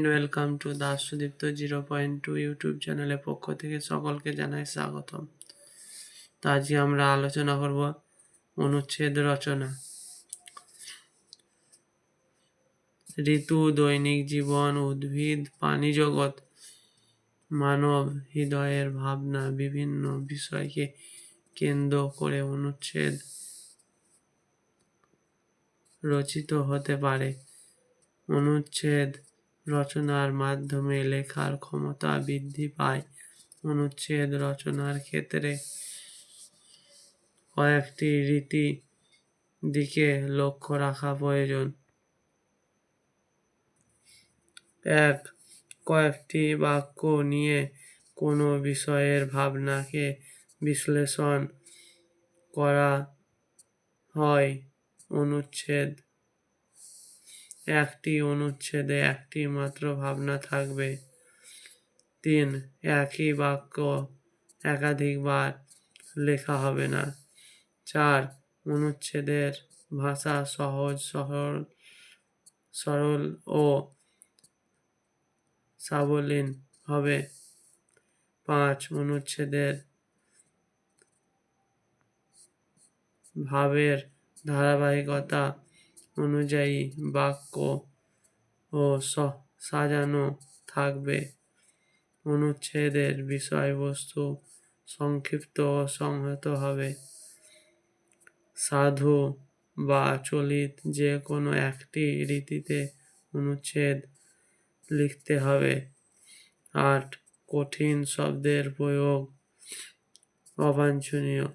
Welcome to the Sudipta 0.2 YouTube চ্যানেলের পক্ষ থেকে সকলকে জানাই স্বাগতম। তো আজকে আমরা আলোচনা করব অনুচ্ছেদ রচনা। ঋতু, দৈনিক জীবন, উদ্ভিদ, প্রাণী জগৎ, মানব হৃদয়ের ভাবনা বিভিন্ন বিষয়কে কেন্দ্র করে অনুচ্ছেদ রচিত হতে পারে। অনুচ্ছেদ রচনার মাধ্যমে লেখার ক্ষমতা বৃদ্ধি পায়। অনুচ্ছেদ রচনার ক্ষেত্রে কয়েকটি রীতি দিকে লক্ষ্য রাখা প্রয়োজন। 1. কয়েকটি বাক্য নিয়ে কোনো বিষয়ের ভাবনাকে বিশ্লেষণ করা হয়। অনুচ্ছেদ একটি অনুচ্ছেদে একটি মাত্র ভাবনা থাকবে। 3. একই বাক্য একাধিকবার লেখা হবে না। 4. অনুচ্ছেদের ভাষা সহজ সরল ও সাবলীল হবে। 5. অনুচ্ছেদের ভাবের ধারাবাহিকতা অনুযায়ী বাক্য ও সাজানো থাকবে। অনুচ্ছেদের বিষয়বস্তু সংক্ষিপ্ত ও সংহত হবে। সাধু বা চলিত যে কোনো একটি রীতিতে অনুচ্ছেদ লিখতে হবে। 8. কঠিন শব্দের প্রয়োগ অবাঞ্ছনীয়।